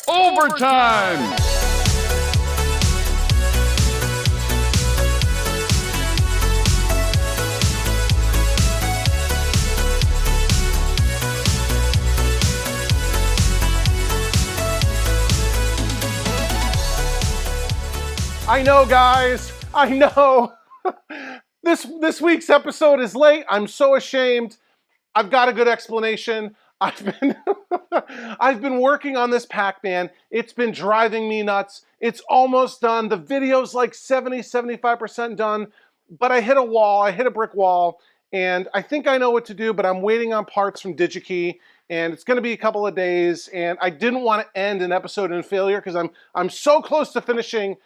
Overtime! I know, guys. I know. This week's episode is late. I'm so ashamed. I've got a good explanation. I've been working on this Pac-Man. It's been driving me nuts. It's almost done. The video's like 75% done, but I hit a wall. I hit a brick wall, and I think I know what to do, but I'm waiting on parts from DigiKey, and it's going to be a couple of days, and I didn't want to end an episode in failure because I'm so close to finishing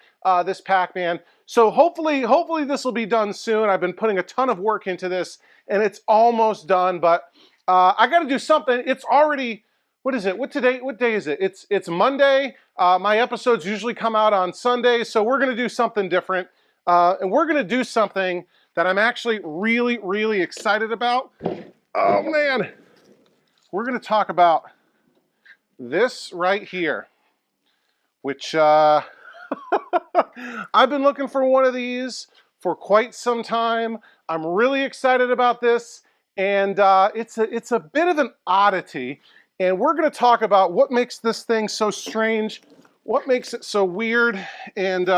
this Pac-Man. So hopefully this will be done soon. I've been putting a ton of work into this, and it's almost done, but I got to do something. It's already, what is it? What day is it? It's Monday. My episodes usually come out on Sundays, so we're going to do something different. And we're going to do something that I'm actually really, really excited about. Oh, man. We're going to talk about this right here, which I've been looking for one of these for quite some time. I'm really excited about this. And it's a bit of an oddity, and we're going to talk about what makes this thing so strange, what makes it so weird, and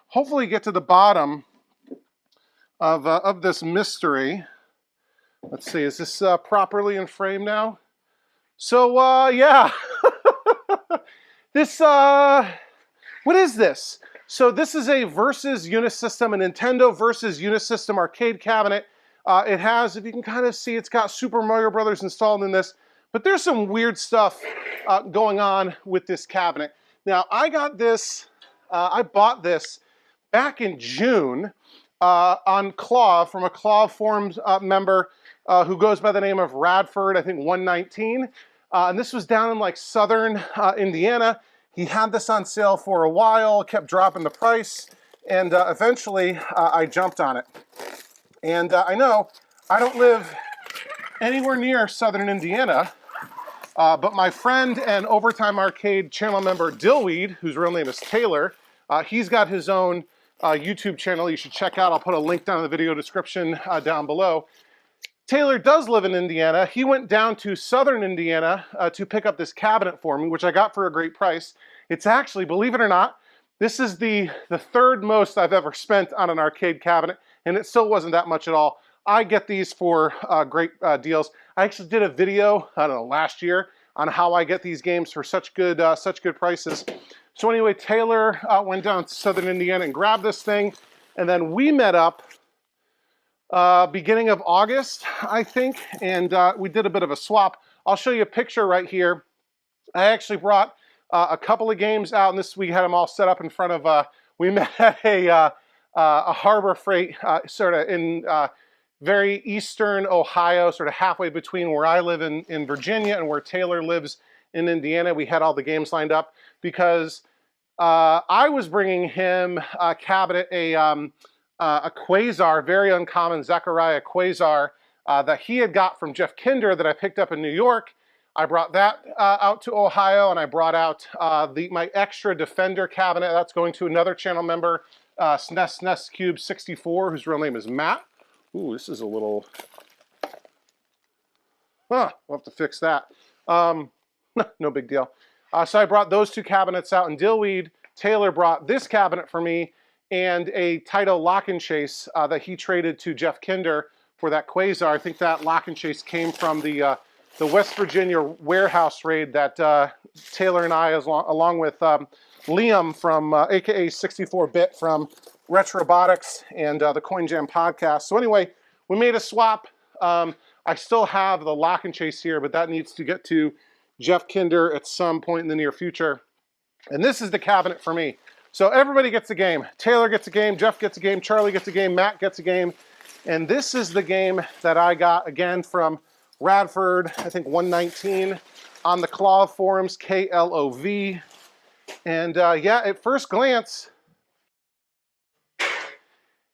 hopefully get to the bottom of this mystery. Let's see, is this properly in frame now? So yeah, this what is this? So this is a Versus Unisystem, a Nintendo Versus Unisystem arcade cabinet. It has, if you can kind of see, it's got Super Mario Brothers installed in this, but there's some weird stuff going on with this cabinet. Now, I got this, I bought this back in June on KLOV from a KLOV forums member who goes by the name of Radford, I think 119. And this was down in like southern Indiana. He had this on sale for a while, kept dropping the price, and eventually I jumped on it. And I know I don't live anywhere near southern Indiana, but my friend and Overtime Arcade channel member Dillweed, whose real name is Taylor, he's got his own YouTube channel you should check out. I'll put a link down in the video description down below. Taylor does live in Indiana. He went down to southern Indiana to pick up this cabinet for me, which I got for a great price. It's actually, believe it or not, this is the third most I've ever spent on an arcade cabinet, and it still wasn't that much at all. I get these for great deals. I actually did a video, I don't know, last year on how I get these games for such good prices. So anyway, Taylor went down to southern Indiana and grabbed this thing, and then we met up beginning of August, I think, and we did a bit of a swap. I'll show you a picture right here. I actually brought a couple of games out, and we had them all set up in front of, we met at a Harbor Freight sort of in very eastern Ohio, sort of halfway between where I live in Virginia and where Taylor lives in Indiana. We had all the games lined up because I was bringing him a cabinet, a Quasar, very uncommon Zechariah Quasar that he had got from Jeff Kinder that I picked up in New York. I brought that out to Ohio, and I brought out my extra Defender cabinet. That's going to another channel member, SNES Cube 64, whose real name is Matt. Ooh, this is a little... We'll have to fix that. No big deal. So I brought those two cabinets out, and Dillweed, Taylor brought this cabinet for me and a Taito lock and chase that he traded to Jeff Kinder for that Quasar. I think that lock and chase came from the West Virginia warehouse raid that Taylor and I, along with Liam from AKA 64-Bit from Retrobotics and the Coin Jam podcast. So anyway, we made a swap. I still have the lock and chase here, but that needs to get to Jeff Kinder at some point in the near future. And this is the cabinet for me. So everybody gets a game. Taylor gets a game, Jeff gets a game, Charlie gets a game, Matt gets a game. And this is the game that I got, again, from Radford, I think 119, on the KLOV forums, KLOV. And yeah, at first glance,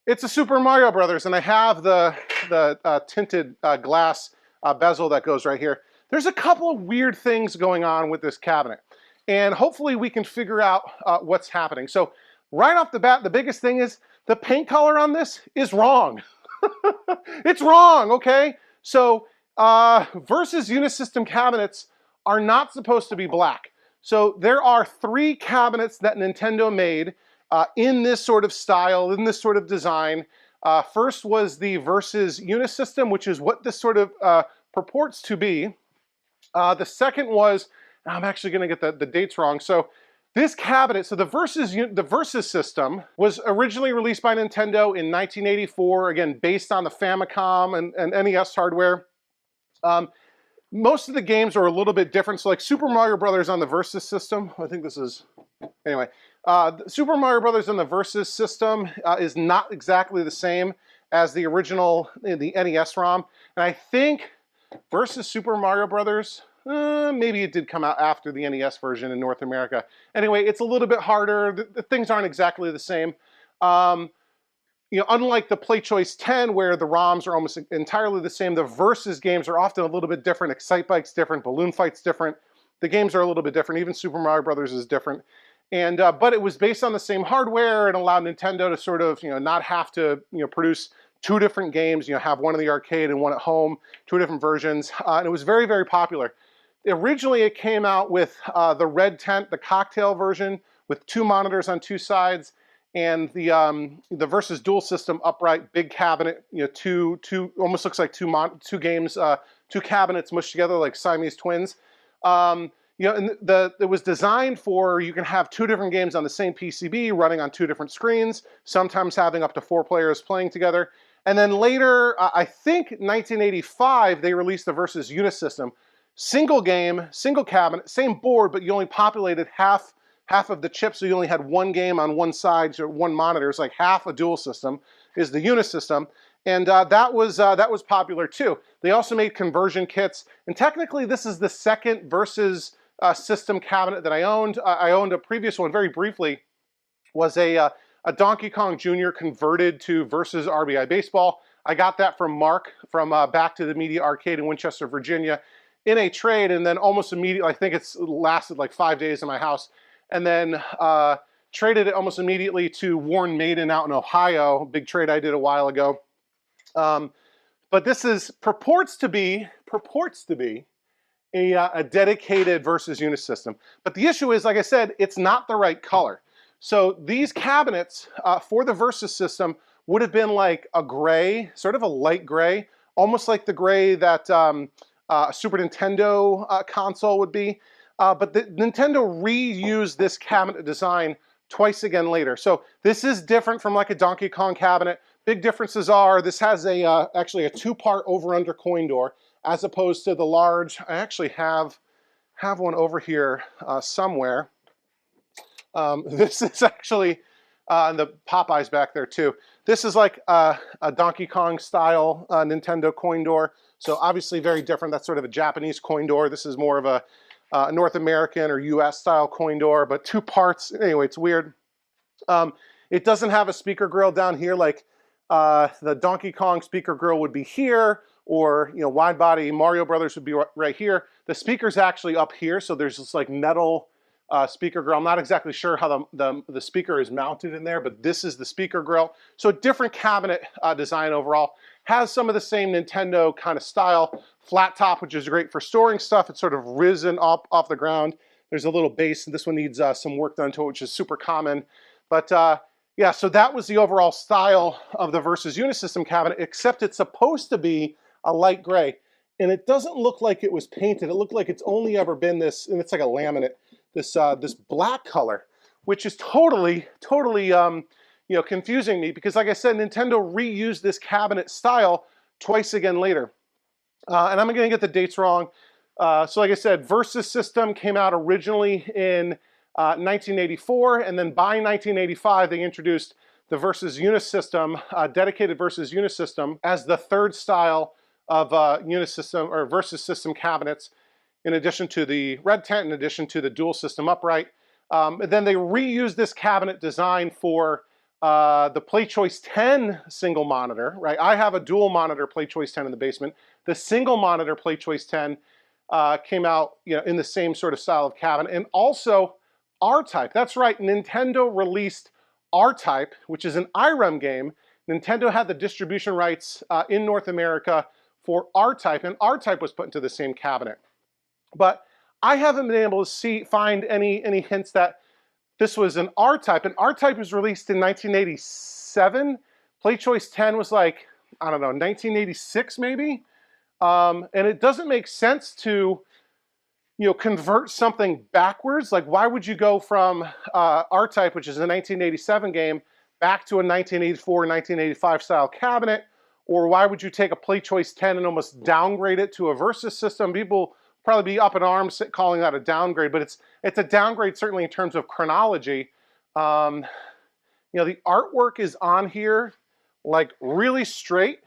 it's a Super Mario Brothers, and I have the tinted glass bezel that goes right here. There's a couple of weird things going on with this cabinet. and hopefully we can figure out what's happening. So right off the bat, the biggest thing is the paint color on this is wrong. It's wrong, okay? So Versus Unisystem cabinets are not supposed to be black. So there are 3 cabinets that Nintendo made in this sort of style, in this sort of design. First was the Versus Unisystem, which is what this sort of purports to be. The second was, I'm actually going to get the dates wrong. So this cabinet, so the Versus system was originally released by Nintendo in 1984, again, based on the Famicom and NES hardware. Most of the games are a little bit different. So like Super Mario Brothers on the Versus system, I think this is, anyway, Super Mario Brothers on the Versus system is not exactly the same as the original, the NES ROM. And I think Versus Super Mario Brothers, maybe it did come out after the NES version in North America. Anyway, it's a little bit harder. The things aren't exactly the same. You know, unlike the Play Choice 10, where the ROMs are almost entirely the same, the Versus games are often a little bit different. Excite Bike's different, Balloon Fight's different. The games are a little bit different. Even Super Mario Brothers is different. And but it was based on the same hardware and allowed Nintendo to sort of, you know, not have to, you know, produce 2 different games. You know, have one in the arcade and one at home, 2 different versions. And it was very, very popular. Originally, it came out with the red tent, the cocktail version, with 2 monitors on 2 sides, and the Versus Dual System upright big cabinet. You know, two almost looks like 2 games, 2 cabinets mushed together like Siamese twins. You know, and it was designed for, you can have 2 different games on the same PCB running on 2 different screens, sometimes having up to 4 players playing together. And then later, I think 1985, they released the Versus Unisystem. Single game, single cabinet, same board, but you only populated half of the chips, so you only had 1 game on 1 side, so 1 monitor. It's like half a dual system is the Unisystem. And that was popular too. They also made conversion kits, and technically this is the second Versus system cabinet that I owned. I owned a previous one very briefly, was a Donkey Kong Jr. converted to Versus RBI Baseball. I got that from Mark from Back to the Media Arcade in Winchester, Virginia, in a trade, and then almost immediately, I think it's lasted like 5 days in my house, and then traded it almost immediately to Warren Maiden out in Ohio, big trade I did a while ago. But this purports to be a dedicated Versus Unisystem. But the issue is, like I said, it's not the right color. So these cabinets for the Versus system would have been like a gray, sort of a light gray, almost like the gray that a Super Nintendo console would be. But Nintendo reused this cabinet design twice again later. So this is different from like a Donkey Kong cabinet. Big differences are this has actually a 2-part over-under coin door, as opposed to the large. I actually have one over here somewhere. This is actually and the Popeye's back there too. This is like a Donkey Kong style Nintendo coin door. So obviously very different. That's sort of a Japanese coin door. This is more of a North American or US style coin door, but 2 parts. Anyway, it's weird. It doesn't have a speaker grill down here like the Donkey Kong speaker grill would be here, or you know, wide body Mario Brothers would be right here. The speaker's actually up here, so there's this like metal speaker grill. I'm not exactly sure how the speaker is mounted in there, but this is the speaker grill. So a different cabinet design overall. Has some of the same Nintendo kind of style. Flat top, which is great for storing stuff. It's sort of risen up off the ground. There's a little base, and this one needs some work done to it, which is super common. But yeah, so that was the overall style of the Versus Unisystem cabinet, except it's supposed to be a light gray. And it doesn't look like it was painted. It looked like it's only ever been this, and it's like a laminate, this black color, which is totally you know, confusing me, because like I said, Nintendo reused this cabinet style twice again later. And I'm going to get the dates wrong. So like I said, Versus system came out originally in 1984, and then by 1985 they introduced the Versus Unisystem, dedicated Versus Unisystem, as the 3rd style of Unisystem or Versus system cabinets, in addition to the red tent, in addition to the dual system upright. And then they reused this cabinet design for the Play Choice 10 single monitor, right? I have a dual monitor Play Choice 10 in the basement. The single monitor Play Choice 10 came out, you know, in the same sort of style of cabinet. And also R-Type. That's right, Nintendo released R-Type, which is an IREM game. Nintendo had the distribution rights in North America for R-Type, and R-Type was put into the same cabinet. But I haven't been able to find any hints that this was an R-Type, and R-Type was released in 1987. PlayChoice 10 was like, I don't know, 1986 maybe? And it doesn't make sense to, you know, convert something backwards. Like, why would you go from R-Type, which is a 1987 game, back to a 1984, 1985 style cabinet? Or why would you take a PlayChoice 10 and almost downgrade it to a Versus system? People probably be up in arms calling that a downgrade, but it's a downgrade certainly in terms of chronology. You know, the artwork is on here like really straight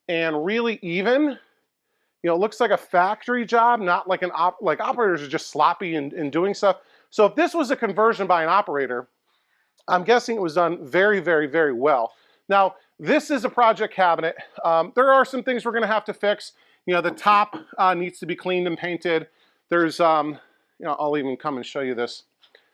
and really even. You know, it looks like a factory job, not like like operators are just sloppy in doing stuff. So if this was a conversion by an operator, I'm guessing it was done very, very, very well. Now, this is a project cabinet. There are some things we're going to have to fix. You know, the top needs to be cleaned and painted. There's, you know, I'll even come and show you this.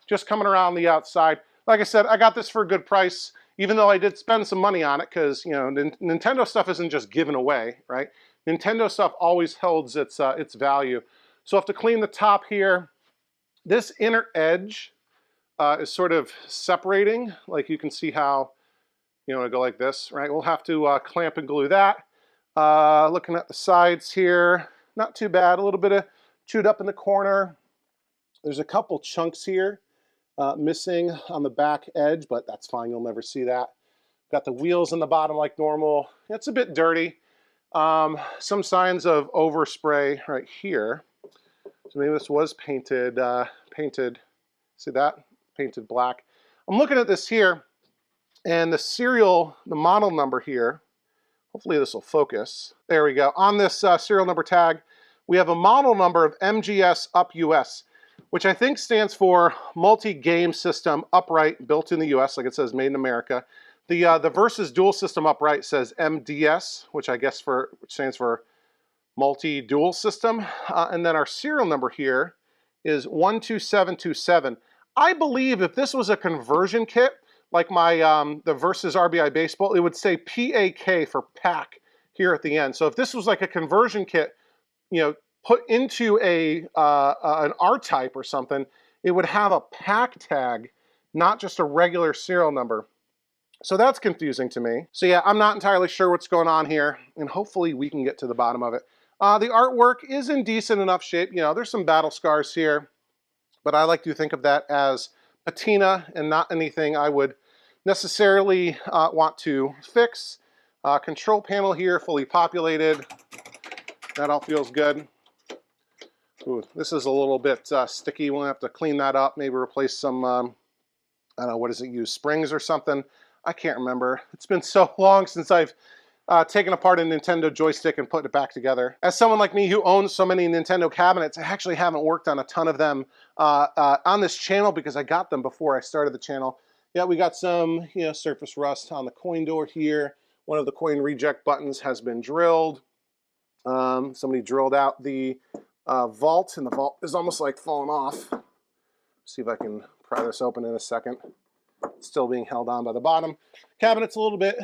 Just coming around the outside. Like I said, I got this for a good price, even though I did spend some money on it because, you know, Nintendo stuff isn't just given away, right? Nintendo stuff always holds its value. So I have to clean the top here. This inner edge is sort of separating. Like you can see how, you know, I go like this, right? We'll have to clamp and glue that. Looking at the sides here, not too bad. A little bit of chewed up in the corner. There's a couple chunks here missing on the back edge, but that's fine. You'll never see that. Got the wheels in the bottom like normal. It's a bit dirty. Some signs of overspray right here. So maybe this was painted, see that? Painted black. I'm looking at this here, and the model number here, hopefully this will focus. There we go. On this serial number tag, we have a model number of MGS Up US, which I think stands for Multi-Game System Upright, built in the US, like it says Made in America. The Versus Dual System Upright says MDS, which I guess which stands for Multi-Dual System. And then our serial number here is 12727. I believe if this was a conversion kit, like my the Versus RBI Baseball, it would say PAK for pack here at the end. So if this was like a conversion kit, you know, put into an R-Type or something, it would have a pack tag, not just a regular serial number. So that's confusing to me. So yeah, I'm not entirely sure what's going on here, and hopefully we can get to the bottom of it. The artwork is in decent enough shape. You know, there's some battle scars here, but I like to think of that as patina and not anything I would necessarily want to fix. Control panel here, fully populated. That all feels good. Ooh, this is a little bit sticky. We'll have to clean that up, maybe replace some, I don't know, what does it use, springs or something? I can't remember. It's been so long since I've taken apart a Nintendo joystick and put it back together. As someone like me who owns so many Nintendo cabinets, I actually haven't worked on a ton of them on this channel because I got them before I started the channel. Yeah, we got some, you know, surface rust on the coin door here. One of the coin reject buttons has been drilled. Somebody drilled out the vault, and the vault is almost like falling off. See if I can pry this open in a second. It's still being held on by the bottom. Cabinet's a little bit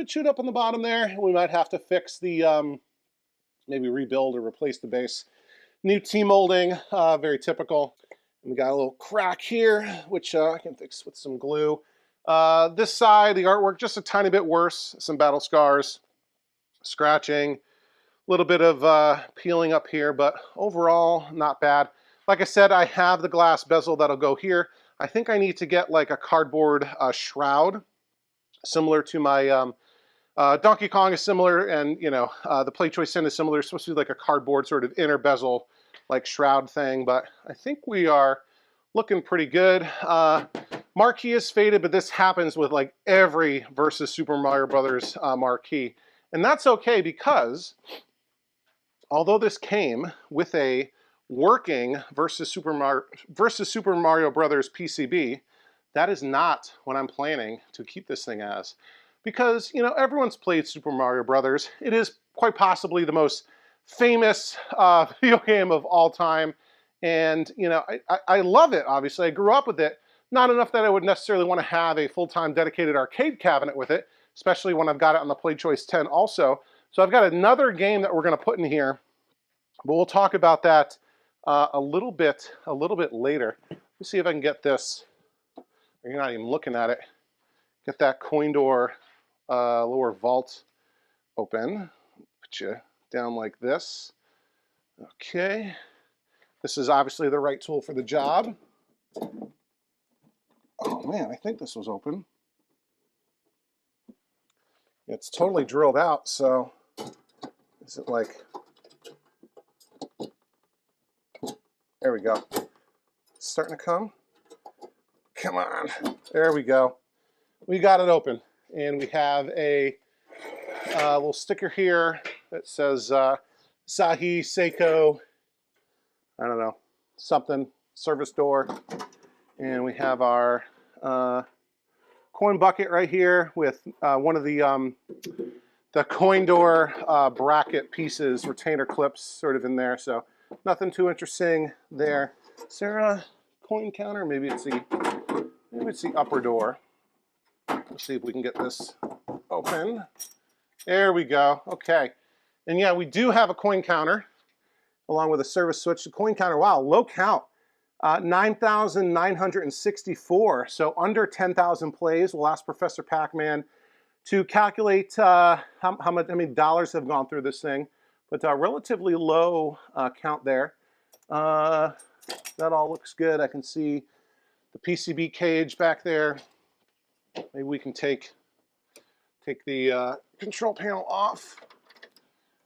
chewed up on the bottom there. We might have to fix the, maybe rebuild or replace the base. New T-molding, very typical. And we got a little crack here, which I can fix with some glue. This side, the artwork, just a tiny bit worse. Some battle scars, scratching, a little bit of peeling up here, but overall, not bad. Like I said, I have the glass bezel that'll go here. I think I need to get like a cardboard shroud, similar to my Donkey Kong is similar, and you know the PlayChoice 10 is similar. It's supposed to be like a cardboard sort of inner bezel, like shroud thing. But I think we are looking pretty good. Marquee is faded, but this happens with like every Versus Super Mario Brothers marquee, and that's okay because although this came with a working Versus Super Mario Brothers PCB, that is not what I'm planning to keep this thing as. Because, you know, everyone's played Super Mario Brothers. It is quite possibly the most famous video game of all time. And, you know, I love it, obviously. I grew up with it. Not enough that I would necessarily want to have a full-time dedicated arcade cabinet with it, especially when I've got it on the PlayChoice 10 also. So I've got another game that we're going to put in here, but we'll talk about that a little bit later. Let's see if I can get this. You're not even looking at it. Get that coin door lower vault open. Put you down like this. Okay. This is obviously the right tool for the job. Oh man, I think this was open. It's totally drilled out, so is it like, there we go. It's starting to come. Come on, there we go. We got it open, and we have a little sticker here that says Sahi Seiko, I don't know, something, service door. And we have our coin bucket right here with one of the coin door bracket pieces, retainer clips sort of in there. So nothing too interesting there. Is there a coin counter? Maybe it's the upper door. Let's see if we can get this open. There we go. Okay. And yeah, we do have a coin counter along with a service switch. The coin counter, wow, low count. 9,964, so under 10,000 plays. We'll ask Professor Pac-Man to calculate how many dollars have gone through this thing, but relatively low count there. That all looks good. I can see the PCB cage back there. Maybe we can take the control panel off.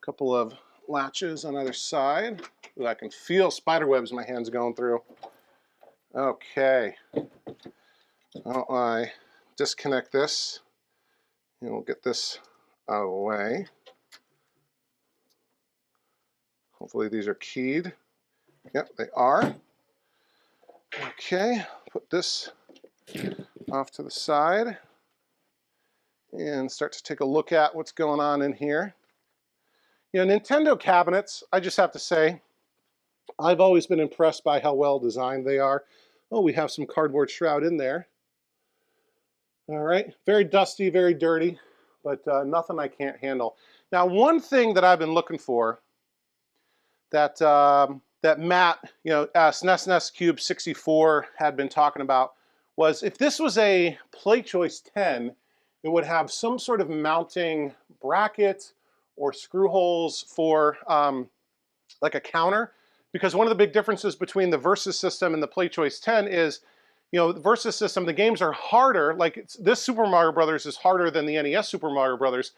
A couple of latches on either side. Ooh, I can feel spider webs my hands going through. Okay. I disconnect this, and we'll get this out of the way. Hopefully these are keyed. Yep, they are. Okay, put this off to the side and start to take a look at what's going on in here. You know, Nintendo cabinets, I just have to say, I've always been impressed by how well designed they are. Oh, we have some cardboard shroud in there. All right, very dusty, very dirty, but nothing I can't handle. Now, one thing that I've been looking for that that Matt, you know, SNES Cube 64 had been talking about was if this was a PlayChoice 10, it would have some sort of mounting bracket or screw holes for like a counter. Because one of the big differences between the Versus system and the PlayChoice 10 is, you know, the Versus system, the games are harder. Like this Super Mario Brothers is harder than the NES Super Mario Brothers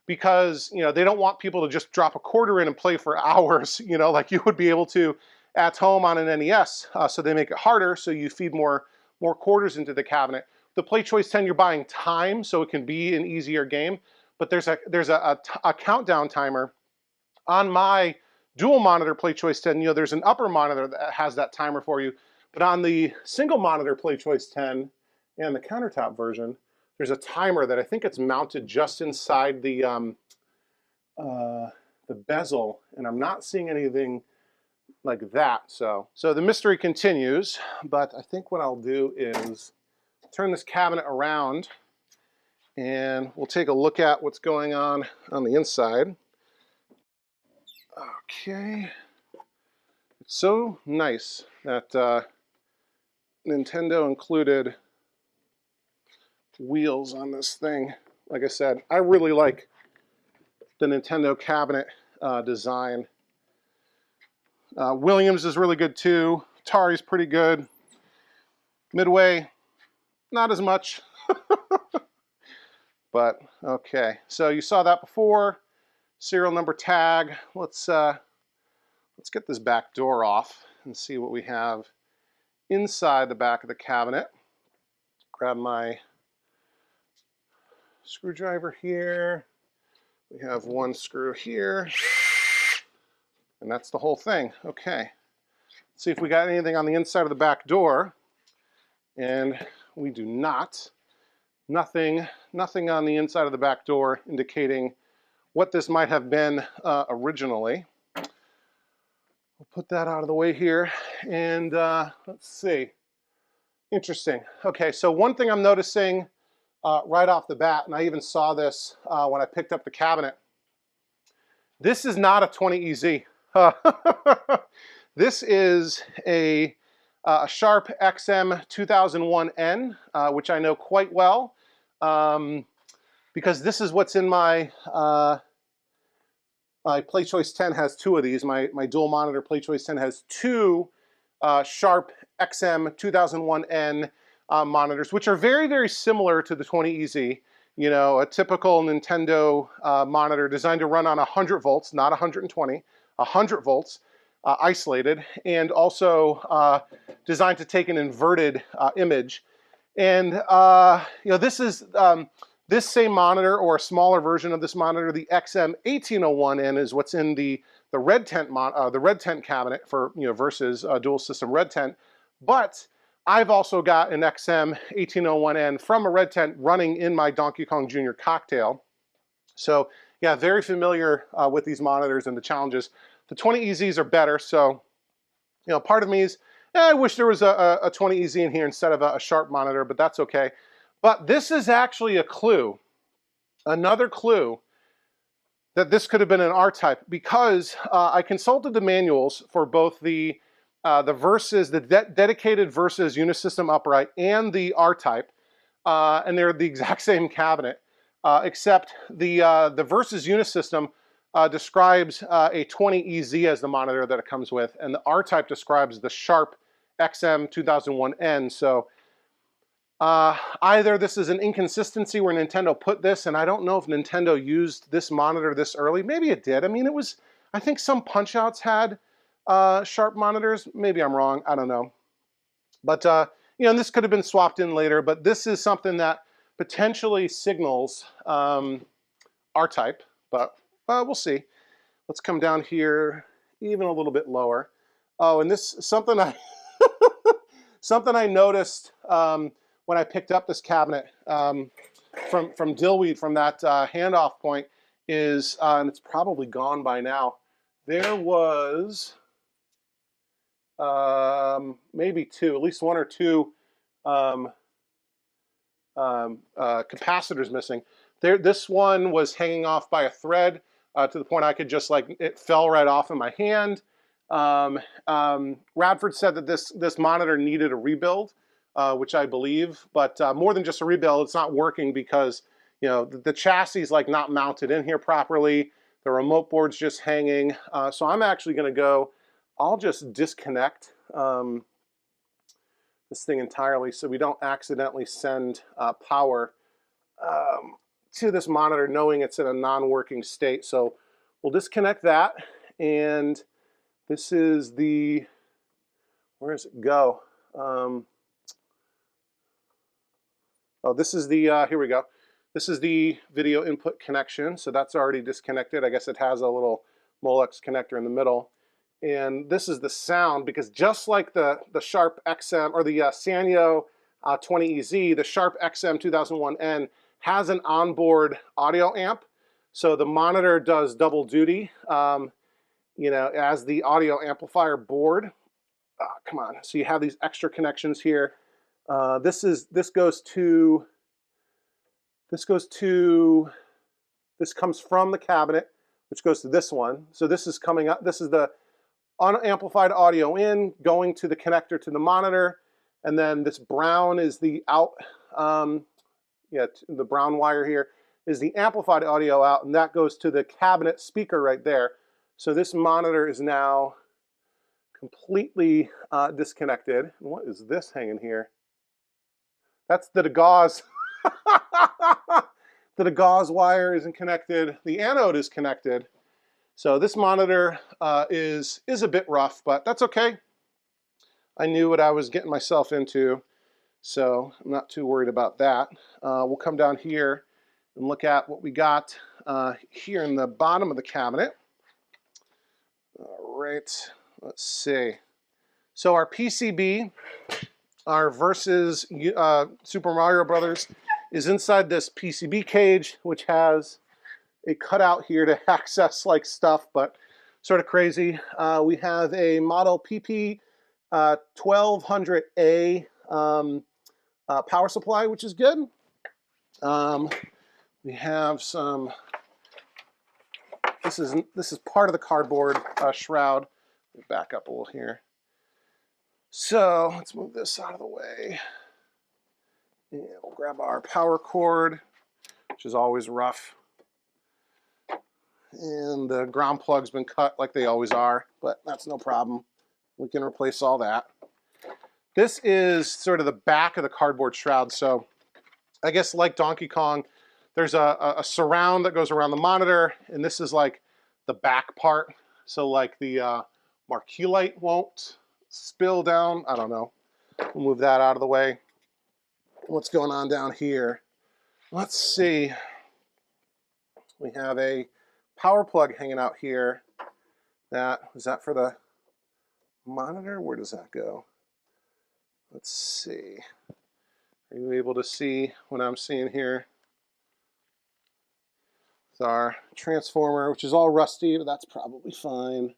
because, you know, they don't want people to just drop a quarter in and play for hours, you know, like you would be able to at home on an NES. So they make it harder, so you feed more quarters into the cabinet. The PlayChoice 10, you're buying time, so it can be an easier game. But there's a countdown timer on my dual monitor PlayChoice 10. You know, there's an upper monitor that has that timer for you, but on the single monitor PlayChoice 10 and the countertop version, there's a timer that I think it's mounted just inside the bezel, and I'm not seeing anything like that. So the mystery continues, but I think what I'll do is turn this cabinet around and we'll take a look at what's going on the inside. Okay, it's so nice that Nintendo included wheels on this thing. Like I said, I really like the Nintendo cabinet design. Williams is really good too. Atari's pretty good. Midway, not as much. But okay, so you saw that before. Serial number tag. Let's get this back door off and see what we have inside the back of the cabinet. Grab my screwdriver here. We have one screw here, and that's the whole thing. Okay, let's see if we got anything on the inside of the back door, and we do not. Nothing on the inside of the back door indicating what this might have been originally. We'll put that out of the way here. And let's see. Interesting. Okay, so one thing I'm noticing right off the bat, and I even saw this when I picked up the cabinet, this is not a 20EZ. This is a Sharp XM 2001N, which I know quite well, because this is what's in my my PlayChoice 10 has two of these. My dual monitor PlayChoice 10 has two Sharp XM 2001N monitors, which are very, very similar to the 20EZ. You know, a typical Nintendo monitor designed to run on 100 volts, not 120, 100 volts, isolated, and also designed to take an inverted image. And you know, this is this same monitor, or a smaller version of this monitor, the XM1801N, is what's in the red tent cabinet for, you know, versus dual system red tent. But I've also got an XM1801N from a red tent running in my Donkey Kong Jr. Cocktail. So yeah, very familiar with these monitors and the challenges. The 20EZs are better, so you know, part of me is, I wish there was a 20EZ in here instead of a Sharp monitor, but that's okay. But this is actually a clue, another clue, that this could have been an R-type, because I consulted the manuals for both the Versus, the dedicated Versus Unisystem upright and the R-type, and they're the exact same cabinet, except the Versus Unisystem describes a 20EZ as the monitor that it comes with, and the R-type describes the Sharp XM 2001N. So either this is an inconsistency where Nintendo put this, and I don't know if Nintendo used this monitor this early. Maybe it did. I mean, it was, I think some punch-outs had Sharp monitors. Maybe I'm wrong. I don't know. But, you know, and this could have been swapped in later, but this is something that potentially signals R-type, but we'll see. Let's come down here even a little bit lower. Oh, and this, something I, something I noticed when I picked up this cabinet from Dillweed, from that handoff point, is, and it's probably gone by now, there was maybe two, at least one or two capacitors missing. This one was hanging off by a thread to the point I could just, like, it fell right off in my hand. Radford said that this monitor needed a rebuild, which I believe, but more than just a rebuild, it's not working because, you know, the chassis is, like, not mounted in here properly. The remote board's just hanging. So I'm actually going to go, I'll just disconnect this thing entirely so we don't accidentally send power to this monitor knowing it's in a non-working state. So we'll disconnect that, and this is the, where does it go? Oh, this is the, here we go. This is the video input connection, so that's already disconnected. I guess it has a little Molex connector in the middle. And this is the sound, because just like the Sharp XM, or the Sanyo 20EZ, the Sharp XM 2001N has an onboard audio amp. So the monitor does double duty, you know, as the audio amplifier board. Come on, so you have these extra connections here. This comes from the cabinet, which goes to this one. So this is coming up, this is the unamplified audio in, going to the connector to the monitor, and then this brown is the out, the brown wire here is the amplified audio out, and that goes to the cabinet speaker right there. So this monitor is now completely disconnected. What is this hanging here? That's the gauze. The gauze wire isn't connected. The anode is connected. So this monitor is a bit rough, but that's okay. I knew what I was getting myself into, so I'm not too worried about that. We'll come down here and look at what we got here in the bottom of the cabinet. All right, let's see. So our PCB, our Versus Super Mario Brothers, is inside this PCB cage, which has a cutout here to access like stuff, but sort of crazy. We have a model PP 1200A power supply, which is good. We have some. This is part of the cardboard shroud. Let me back up a little here. So let's move this out of the way. And we'll grab our power cord, which is always rough. And the ground plug's been cut like they always are, but that's no problem. We can replace all that. This is sort of the back of the cardboard shroud. So I guess like Donkey Kong, there's a surround that goes around the monitor, and this is like the back part. So like the marquee light won't spill down. I don't know. We'll move that out of the way. What's going on down here? Let's see. We have a power plug hanging out here. Is that for the monitor? Where does that go? Let's see. Are you able to see what I'm seeing here? It's our transformer, which is all rusty, but that's probably fine.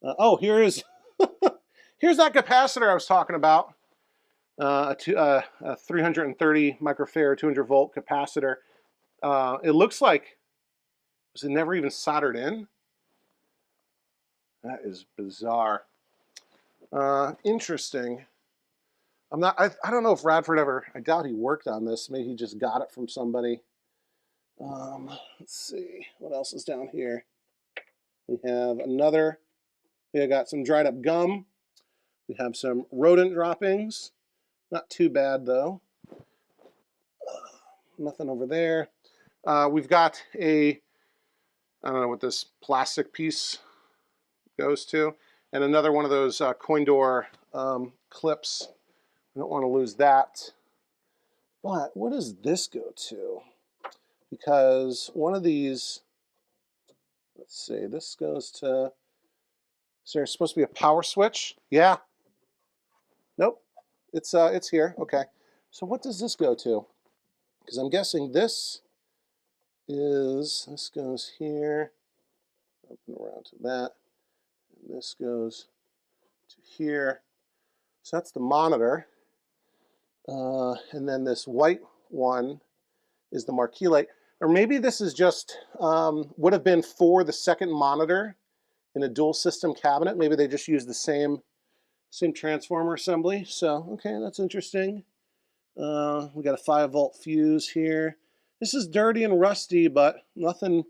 Oh, here's that capacitor I was talking about. A 330 microfarad, 200 volt capacitor. It looks like, was it never even soldered in? That is bizarre. Interesting. I don't know if Radford ever, I doubt he worked on this. Maybe he just got it from somebody. Let's see, what else is down here? We have we got some dried up gum. We have some rodent droppings. Not too bad though. Nothing over there. We've got I don't know what this plastic piece goes to, and another one of those coin door clips. I don't want to lose that. But what does this go to? Because one of these, let's see, this goes to, is there supposed to be a power switch? Yeah. Nope. It's here. Okay. So what does this go to? Because I'm guessing this goes here, up and around to that, and this goes to here. So that's the monitor. And then this white one is the marquee light. Or maybe this is just, would have been for the second monitor in a dual system cabinet. Maybe they just used the same transformer assembly. So, okay, that's interesting. We got a 5-volt fuse here. This is dirty and rusty, but nothing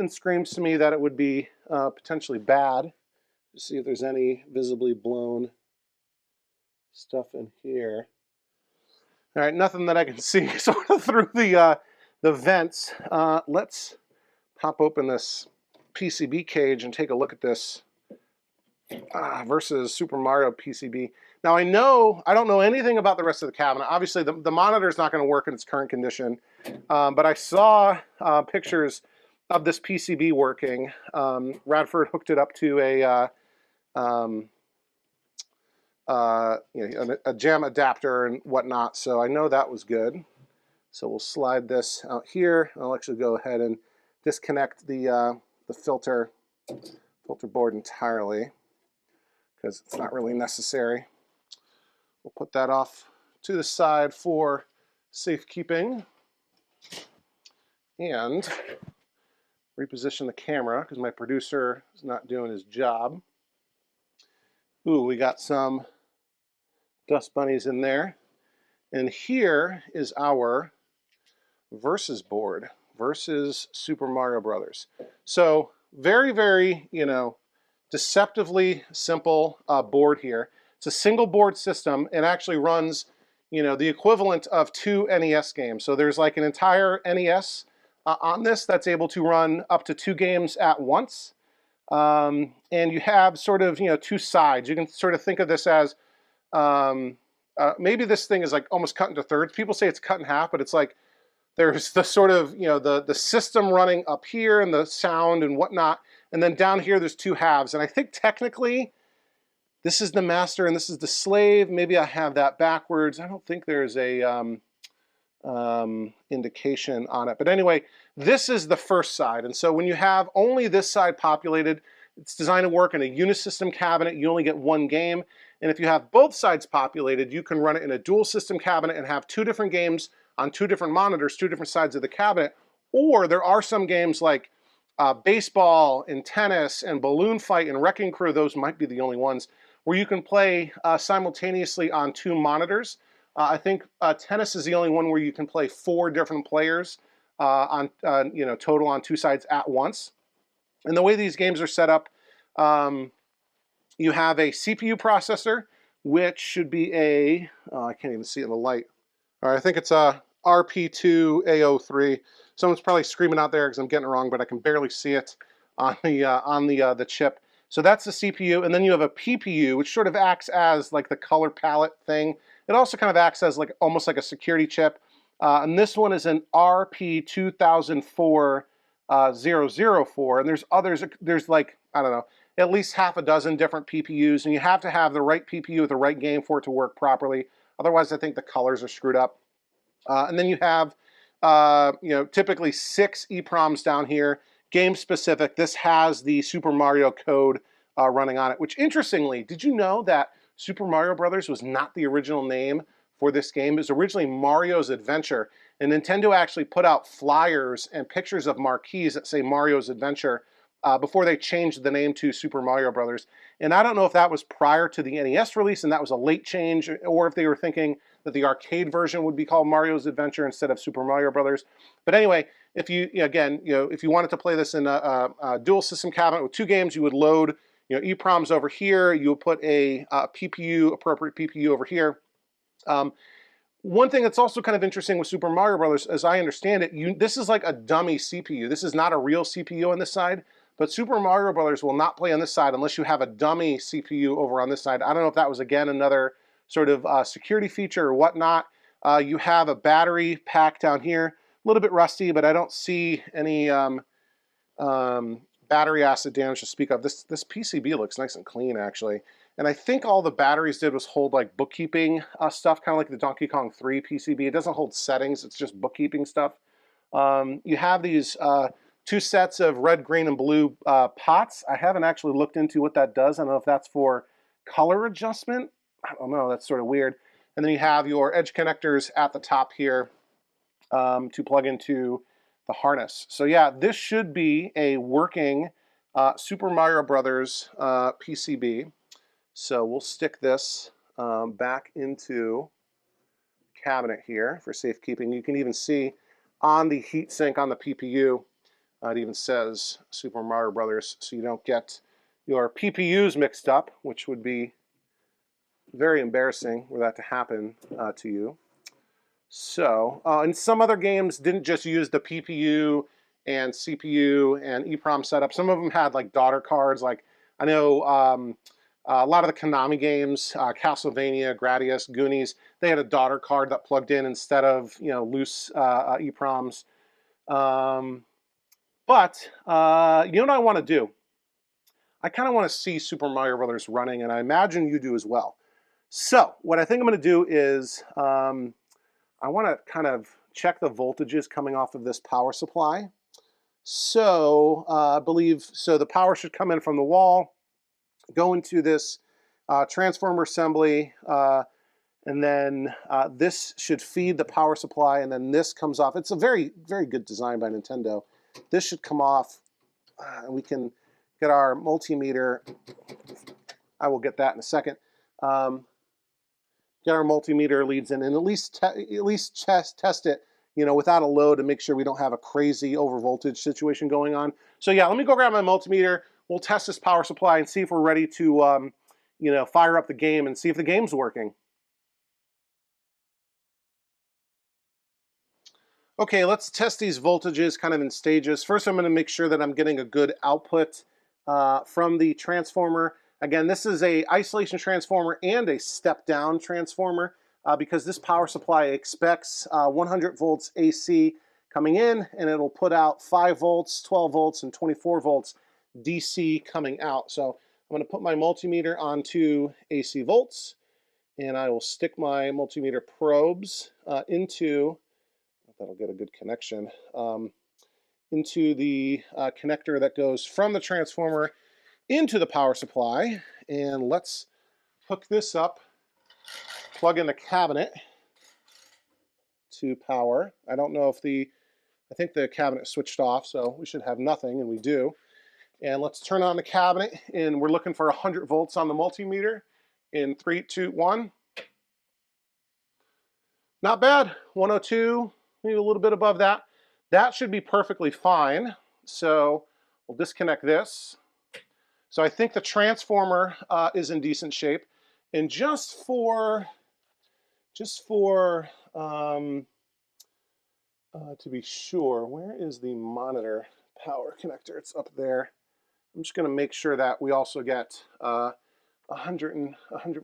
screams to me that it would be potentially bad. Let's see if there's any visibly blown stuff in here. All right, nothing that I can see sort of through the vents. Let's pop open this PCB cage and take a look at this versus Super Mario PCB. Now I don't know anything about the rest of the cabinet. Obviously the monitor is not going to work in its current condition, but I saw pictures of this PCB working. Radford hooked it up to a jam adapter and whatnot, so I know that was good. So we'll slide this out here. I'll actually go ahead and disconnect the filter board entirely because it's not really necessary. We'll put that off to the side for safekeeping and reposition the camera because my producer is not doing his job. Ooh, we got some dust bunnies in there. And here is our Versus board, Versus Super Mario Brothers. So very, very, deceptively simple board here. It's a single board system and actually runs, the equivalent of 2 NES games. So there's like an entire NES on this that's able to run up to 2 games at once. And you have sort of, 2 sides. You can sort of think of this as, maybe this thing is like almost cut into thirds. People say it's cut in half, but it's like there's the sort of, the system running up here and the sound and whatnot. And then down here, there's 2 halves. And I think technically this is the master and this is the slave. Maybe I have that backwards. I don't think there's a indication on it. But anyway, this is the first side. And so when you have only this side populated, It's designed to work in a unisystem cabinet. You only get one game. And if you have both sides populated, you can run it in a dual system cabinet and have 2 different games on 2 different monitors, 2 different sides of the cabinet. Or there are some games like baseball and tennis and balloon fight and wrecking crew. Those might be the only ones where you can play simultaneously on 2 monitors. I think tennis is the only one where you can play 4 different players total on 2 sides at once. And the way these games are set up, you have a CPU processor, which should be a, I can't even see it in the light. All right, I think it's a RP2A03. Someone's probably screaming out there because I'm getting it wrong, but I can barely see it on the chip. So that's the CPU, and then you have a PPU, which sort of acts as like the color palette thing. It also kind of acts as like almost like a security chip. And this one is an RP2004-004, and there's others. There's like, I don't know, at least half a dozen different PPUs, and you have to have the right PPU with the right game for it to work properly. Otherwise, I think the colors are screwed up. And then you have, typically 6 EPROMs down here, game specific. This has the Super Mario code running on it, which interestingly, did you know that Super Mario Brothers was not the original name for this game? It was originally Mario's Adventure, and Nintendo actually put out flyers and pictures of marquees that say Mario's Adventure before they changed the name to Super Mario Brothers. And I don't know if that was prior to the NES release and that was a late change, or if they were thinking that the arcade version would be called Mario's Adventure instead of Super Mario Brothers. But anyway, if you if you wanted to play this in a dual system cabinet with 2 games, you would load EPROMs over here. You would put a appropriate PPU over here. One thing that's also kind of interesting with Super Mario Brothers, as I understand it, this is like a dummy CPU. This is not a real CPU on this side, but Super Mario Brothers will not play on this side unless you have a dummy CPU over on this side. I don't know if that was, again, another sort of security feature or whatnot. You have a battery pack down here, a little bit rusty, but I don't see any battery acid damage to speak of. This PCB looks nice and clean, actually. And I think all the batteries did was hold like bookkeeping stuff, kind of like the Donkey Kong 3 PCB. It doesn't hold settings, it's just bookkeeping stuff. You have these 2 sets of red, green, and blue pots. I haven't actually looked into what that does. I don't know if that's for color adjustment. I don't know, that's sort of weird. And then you have your edge connectors at the top here to plug into the harness. So yeah, this should be a working Super Mario Brothers PCB. So we'll stick this back into cabinet here for safekeeping. You can even see on the heatsink on the PPU, it even says Super Mario Brothers, so you don't get your PPUs mixed up, which would be very embarrassing were that to happen to you. So, and some other games didn't just use the PPU and CPU and EPROM setup. Some of them had like daughter cards. Like I know a lot of the Konami games, Castlevania, Gradius, Goonies, they had a daughter card that plugged in instead of loose EPROMs. But you know what I want to do? I kind of want to see Super Mario Brothers running, and I imagine you do as well. So what I think I'm going to do is I want to kind of check the voltages coming off of this power supply. So I believe the power should come in from the wall, go into this transformer assembly, and then this should feed the power supply, and then this comes off. It's a very, very good design by Nintendo. This should come off, and we can get our multimeter. I will get that in a second. Get our multimeter leads in, and at least test it, without a load to make sure we don't have a crazy overvoltage situation going on. So yeah, let me go grab my multimeter. We'll test this power supply and see if we're ready to, fire up the game and see if the game's working. Okay, let's test these voltages kind of in stages. First, I'm going to make sure that I'm getting a good output from the transformer. Again, this is a isolation transformer and a step-down transformer because this power supply expects 100 volts AC coming in, and it'll put out 5 volts, 12 volts, and 24 volts DC coming out. So I'm going to put my multimeter onto AC volts, and I will stick my multimeter probes into, that'll get a good connection, into the connector that goes from the transformer into the power supply, and let's hook this up, plug in the cabinet to power. I don't know if I think the cabinet switched off, so we should have nothing, and we do. And let's turn on the cabinet, and we're looking for 100 volts on the multimeter in 3, 2, 1. Not bad, 102, maybe a little bit above that. That should be perfectly fine. So we'll disconnect this. So I think the transformer is in decent shape. And just for to be sure, where is the monitor power connector? It's up there. I'm just going to make sure that we also get 100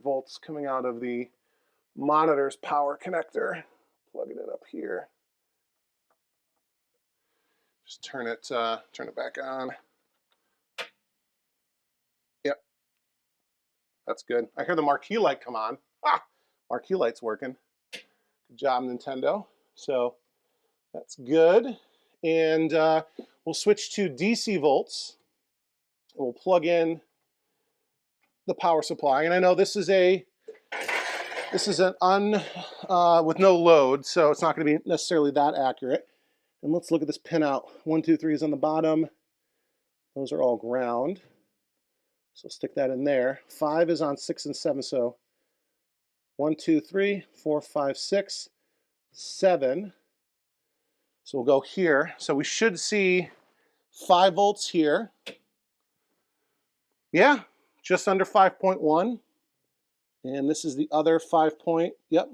volts coming out of the monitor's power connector. Plugging it up here. Just turn it back on. Yep, that's good. I hear the marquee light come on. Ah, marquee light's working. Good job, Nintendo. So that's good. And we'll switch to DC volts. And we'll plug in the power supply. And I know this is an with no load, so it's not going to be necessarily that accurate. And let's look at this pinout. 1, 2, 3 is on the bottom. Those are all ground. So stick that in there. 5 is on 6 and 7. So 1, 2, 3, 4, 5, 6, 7. So we'll go here. So we should see 5 volts here. Yeah, just under 5.1. And this is the other 5 point, yep.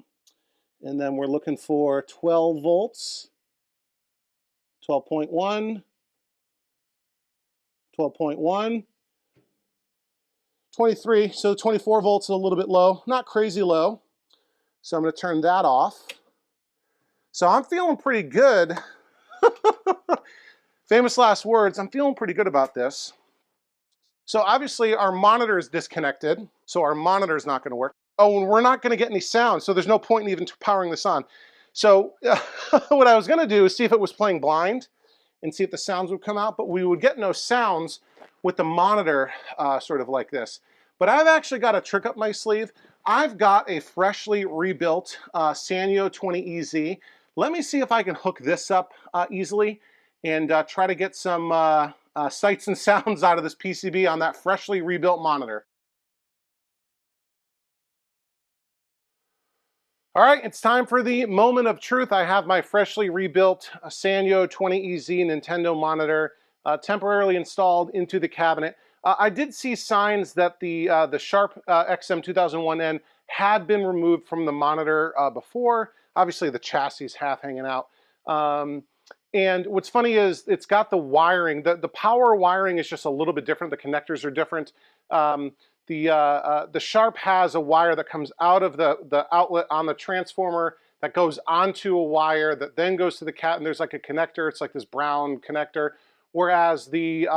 And then we're looking for 12 volts, 12.1, 12.1, 23, so 24 volts is a little bit low, not crazy low. So I'm going to turn that off. So I'm feeling pretty good. Famous last words, I'm feeling pretty good about this. So obviously our monitor is disconnected, so our monitor is not going to work. Oh, and we're not going to get any sound, so there's no point in even powering this on. So what I was going to do is see if it was playing blind and see if the sounds would come out, but we would get no sounds with the monitor sort of like this. But I've actually got a trick up my sleeve. I've got a freshly rebuilt Sanyo 20EZ. Let me see if I can hook this up easily and try to get some sights and sounds out of this PCB on that freshly rebuilt monitor. All right, it's time for the moment of truth. I have my freshly rebuilt Sanyo 20EZ Nintendo monitor temporarily installed into the cabinet. I did see signs that the Sharp XM2001N had been removed from the monitor before. Obviously, the chassis is half hanging out. And what's funny is it's got the wiring. The power wiring is just a little bit different. The connectors are different. The Sharp has a wire that comes out of the outlet on the transformer that goes onto a wire that then goes to the cat, and there's like a connector. It's like this brown connector. Whereas the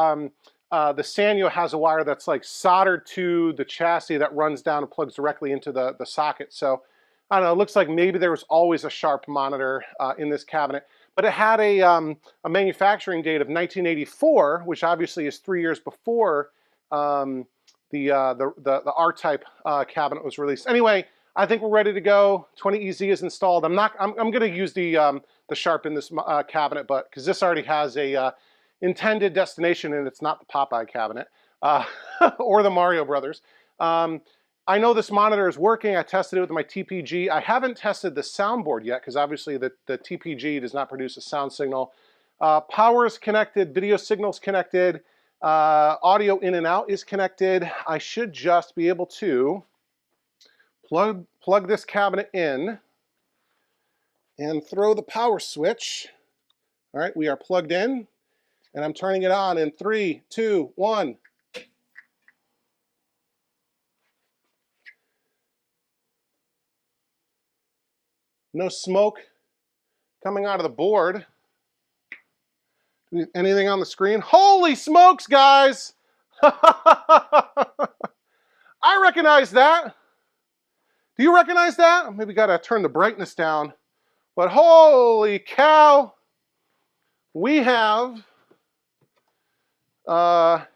Sanyo has a wire that's like soldered to the chassis that runs down and plugs directly into the socket. So I don't know, it looks like maybe there was always a Sharp monitor in this cabinet. But it had a manufacturing date of 1984, which obviously is 3 years before the R-Type cabinet was released. Anyway, I think we're ready to go. 20EZ is installed. I'm going to use the Sharp in this cabinet, but because this already has a intended destination and it's not the Popeye cabinet or the Mario Brothers. I know this monitor is working. I tested it with my TPG. I haven't tested the soundboard yet because obviously the TPG does not produce a sound signal. Power is connected, video signal is connected, audio in and out is connected. I should just be able to plug this cabinet in and throw the power switch. All right, we are plugged in and I'm turning it on in 3, 2, 1. No smoke coming out of the board. Anything on the screen? Holy smokes, guys! I recognize that. Do you recognize that? Maybe got to turn the brightness down. But holy cow, we have a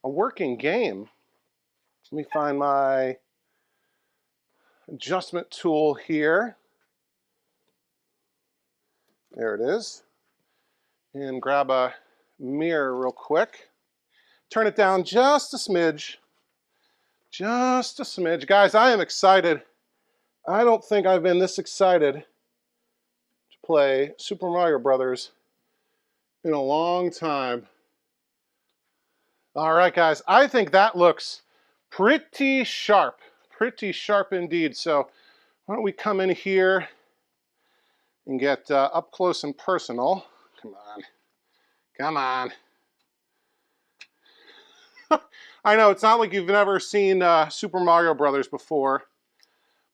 a working game. Let me find my adjustment tool here. There it is. And grab a mirror real quick. Turn it down just a smidge. Just a smidge. Guys, I am excited. I don't think I've been this excited to play Super Mario Brothers in a long time. All right, guys, I think that looks pretty sharp indeed. So why don't we come in here and get up close and personal. Come on, come on. I know it's not like you've never seen Super Mario Brothers before,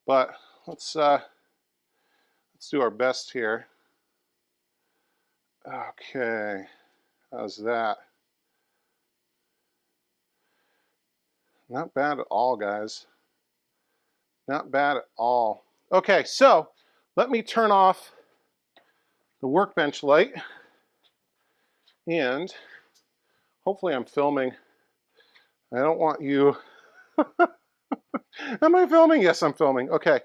but let's do our best here. Okay, how's that? Not bad at all, guys. Not bad at all. Okay, so let me turn off the workbench light, and hopefully I'm filming. I don't want you. Am I filming? Yes, I'm filming. Okay,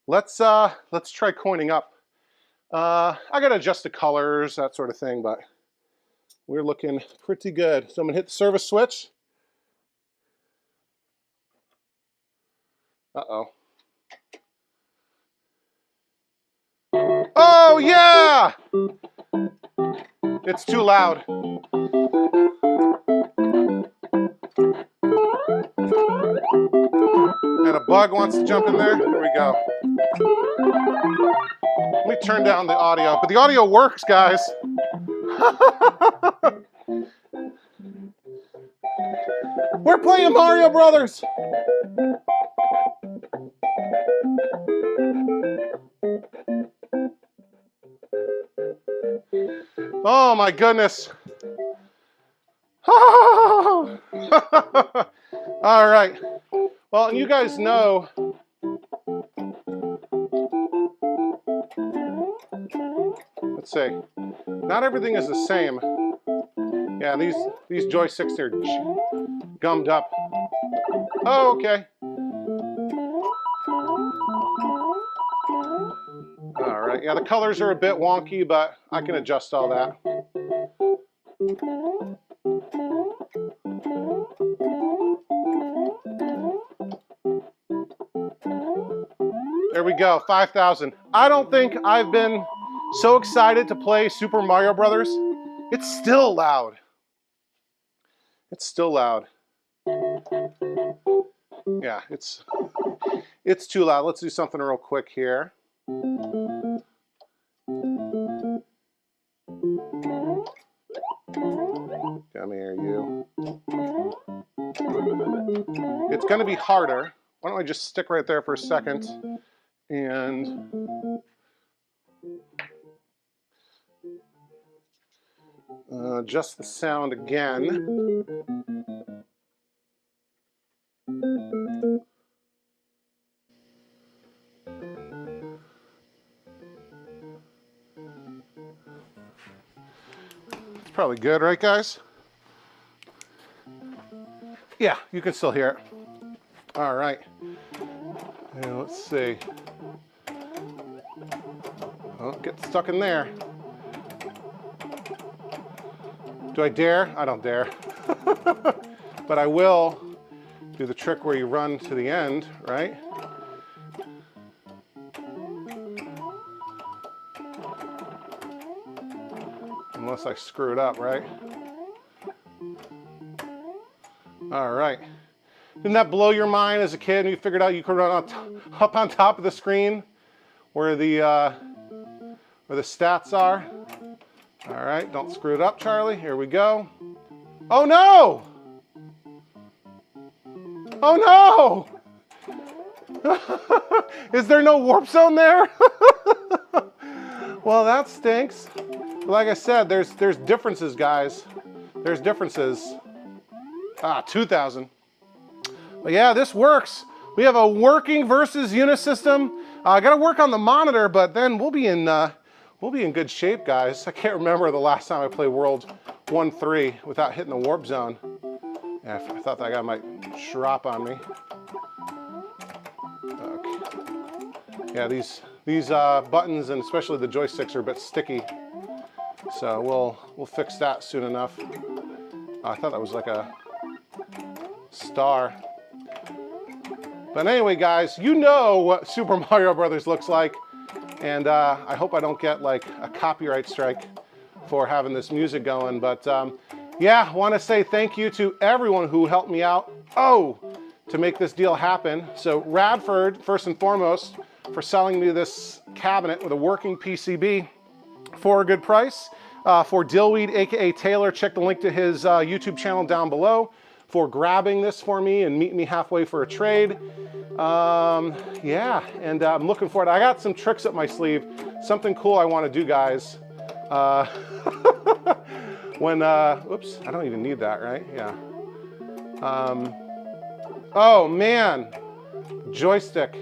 let's try coining up. I gotta adjust the colors, that sort of thing, but we're looking pretty good. So I'm gonna hit the service switch. Uh-oh. Oh yeah! It's too loud. And a bug wants to jump in there. Here we go. Let me turn down the audio. But the audio works, guys. We're playing Mario Brothers. Oh my goodness. All right. Well, and you guys know, let's see, not everything is the same. Yeah, these joysticks are gummed up. Oh, okay. All right, yeah, the colors are a bit wonky, but I can adjust all that. There we go, 5,000. I don't think I've been so excited to play Super Mario Brothers. It's still loud. It's still loud. Yeah, it's too loud. Let's do something real quick here. Come here, you. It's going to be harder. Why don't I just stick right there for a second and adjust the sound again. It's probably good, right, guys? Yeah, you can still hear it. All right. And let's see. Oh, get stuck in there. Do I dare? I don't dare. But I will do the trick where you run to the end, right? Unless I screw it up, right? All right. Didn't that blow your mind as a kid and you figured out you could run up on top of the screen where the stats are? All right, don't screw it up, Charlie. Here we go. Oh no! Oh no! Is there no warp zone there? Well, that stinks. Like I said, there's differences, guys. There's differences. 2,000. But yeah, this works. We have a working versus unisystem. I got to work on the monitor, but then we'll be in good shape, guys. I can't remember the last time I played World 1-3 without hitting the warp zone. Yeah, I thought that guy might drop on me. Okay. Yeah, these buttons and especially the joysticks are a bit sticky, so we'll fix that soon enough. I thought that was like a star. But anyway, guys, you know what Super Mario Brothers looks like, and I hope I don't get like a copyright strike for having this music going. But yeah, I want to say thank you to everyone who helped me out. To make this deal happen. So Radford, first and foremost, for selling me this cabinet with a working PCB for a good price. For Dillweed, aka Taylor, check the link to his YouTube channel down below, for grabbing this for me and meeting me halfway for a trade. Yeah, and I'm looking forward. I got some tricks up my sleeve, something cool I want to do, guys. When, oops, I don't even need that, right? Yeah. Oh man, joystick.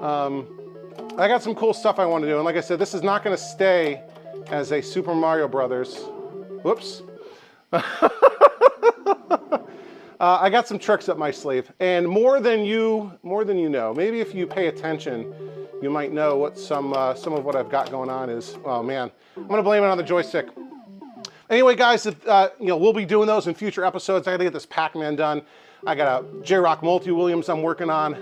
I got some cool stuff I want to do, and like I said, this is not going to stay as a Super Mario Brothers. Whoops. I got some tricks up my sleeve, and more than you know. Maybe if you pay attention, you might know what some of what I've got going on is. Oh man, I'm going to blame it on the joystick. Anyway, guys, if, we'll be doing those in future episodes. I got to get this Pac-Man done. I got a J-Rock Multi-Williams I'm working on.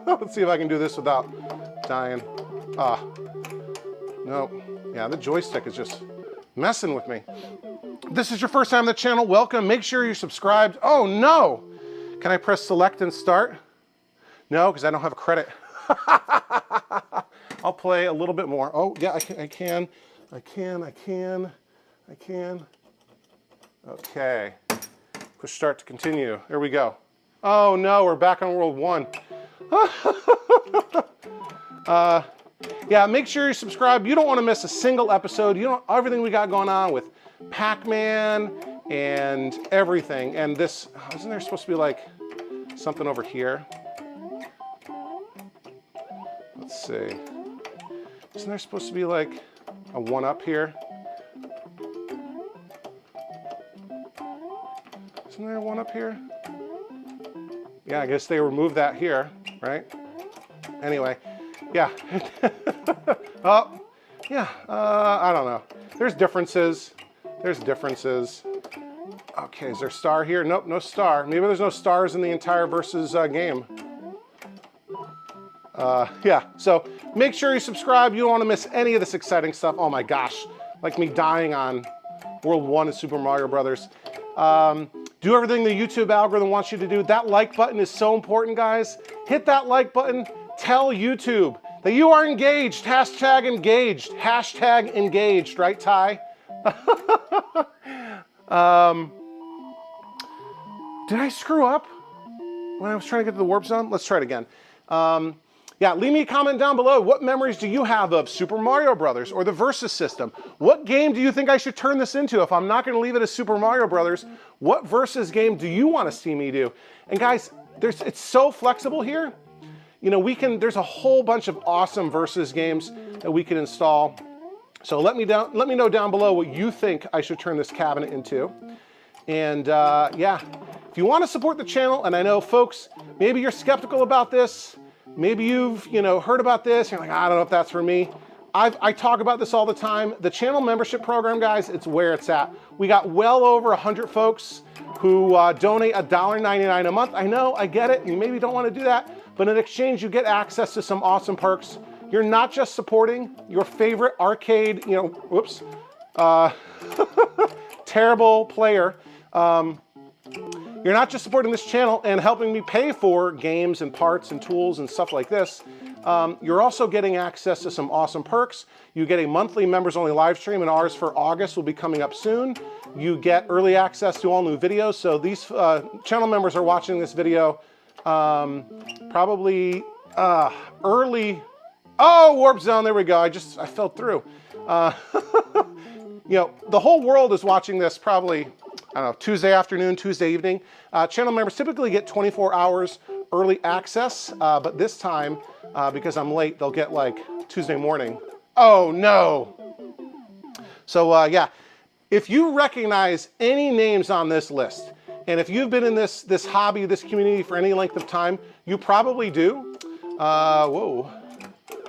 Let's see if I can do this without dying. No. Yeah, the joystick is just messing with me. If this is your first time on the channel, welcome. Make sure you're subscribed. Oh, no. Can I press select and start? No, because I don't have a credit. I'll play a little bit more. Oh, yeah, I can. Okay. Push start to continue. There we go. Oh, no, we're back on World 1. Yeah, make sure you subscribe. You don't want to miss a single episode. You know, everything we got going on with Pac-Man and everything. And this, isn't there supposed to be like something over here? Let's see. Isn't there supposed to be like a one-up here? Isn't there a one-up here? Yeah, I guess they removed that here, right? Anyway, yeah. Oh, yeah, I don't know. There's differences. Okay, is there a star here? Nope, no star. Maybe there's no stars in the entire Versus game. Yeah, so make sure you subscribe. You don't want to miss any of this exciting stuff. Oh my gosh, like me dying on World 1 of Super Mario Brothers. Do everything the YouTube algorithm wants you to do. That like button is so important, guys. Hit that like button. Tell YouTube that you are engaged. Hashtag engaged. Hashtag engaged, right, Ty? Did I screw up when I was trying to get to the warp zone? Let's try it again. Yeah, leave me a comment down below. What memories do you have of Super Mario Brothers or the Versus system? What game do you think I should turn this into? If I'm not going to leave it as Super Mario Brothers, what Versus game do you want to see me do? And guys, it's so flexible here. You know, there's a whole bunch of awesome Versus games that we can install. So let me know down below what you think I should turn this cabinet into. And yeah, if you want to support the channel, and I know folks, maybe you're skeptical about this. Maybe you've, heard about this. You're like, I don't know if that's for me. I talk about this all the time. The channel membership program, guys, it's where it's at. We got well over 100 folks who donate $1.99 a month. I know, I get it. You maybe don't want to do that. But in exchange, you get access to some awesome perks. You're not just supporting your favorite arcade, whoops, terrible player. You're not just supporting this channel and helping me pay for games and parts and tools and stuff like this. You're also getting access to some awesome perks. You get a monthly members-only live stream, and ours for August will be coming up soon. You get early access to all new videos. So these channel members are watching this video probably early. Oh, warp zone, there we go. I fell through. The whole world is watching this probably, I don't know, Tuesday afternoon, Tuesday evening. Channel members typically get 24 hours early access, but this time, because I'm late, they'll get like Tuesday morning. Oh no. So yeah, if you recognize any names on this list, and if you've been in this hobby, this community for any length of time, you probably do. Whoa,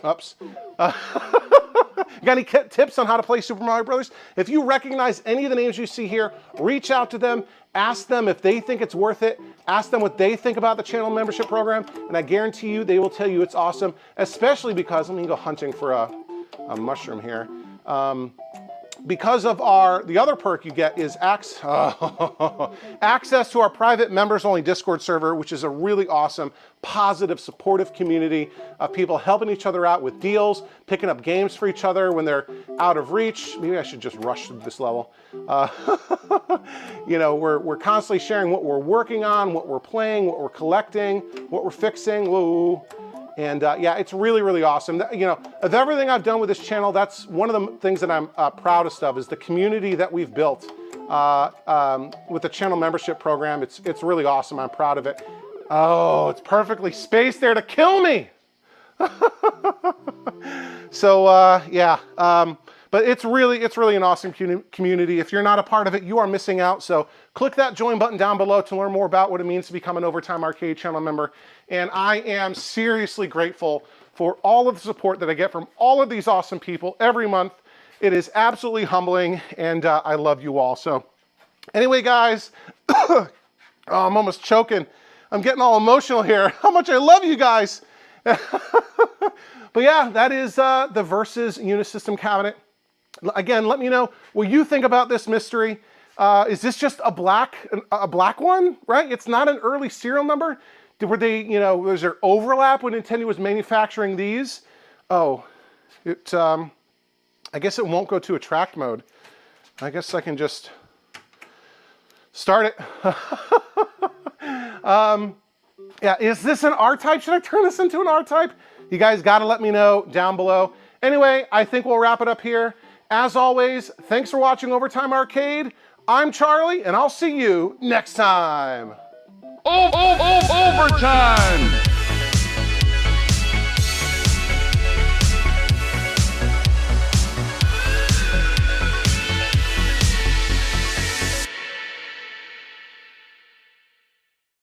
oops. Got any tips on how to play Super Mario Brothers? If you recognize any of the names you see here, reach out to them, ask them if they think it's worth it, ask them what they think about the channel membership program, and I guarantee you they will tell you it's awesome, especially because, let me go hunting for a mushroom here. Because of the other perk you get is access to our private members-only Discord server, which is a really awesome, positive, supportive community of people helping each other out with deals, picking up games for each other when they're out of reach. Maybe I should just rush through this level. You know, we're constantly sharing what we're working on, what we're playing, what we're collecting, what we're fixing. Whoa. And yeah, it's really, really awesome. You know, of everything I've done with this channel, that's one of the things that I'm proudest of is the community that we've built with the channel membership program. It's really awesome. I'm proud of it. Oh, it's perfectly spaced there to kill me. So yeah, but it's really an awesome community. If you're not a part of it, you are missing out. So click that join button down below to learn more about what it means to become an Overtime Arcade channel member. And I am seriously grateful for all of the support that I get from all of these awesome people every month. It is absolutely humbling, and I love you all. So anyway, guys, oh, I'm almost choking. I'm getting all emotional here. How much I love you guys. But yeah, that is the Versus Unisystem cabinet. Again, let me know what you think about this mystery. Is this just a black one, right? It's not an early serial number. Were they, you know, was there overlap when Nintendo was manufacturing these? Oh, I guess it won't go to attract mode. I guess I can just start it. Yeah, is this an R-type? Should I turn this into an R-type? You guys got to let me know down below. Anyway, I think we'll wrap it up here. As always, thanks for watching Overtime Arcade. I'm Charlie, and I'll see you next time. Overtime!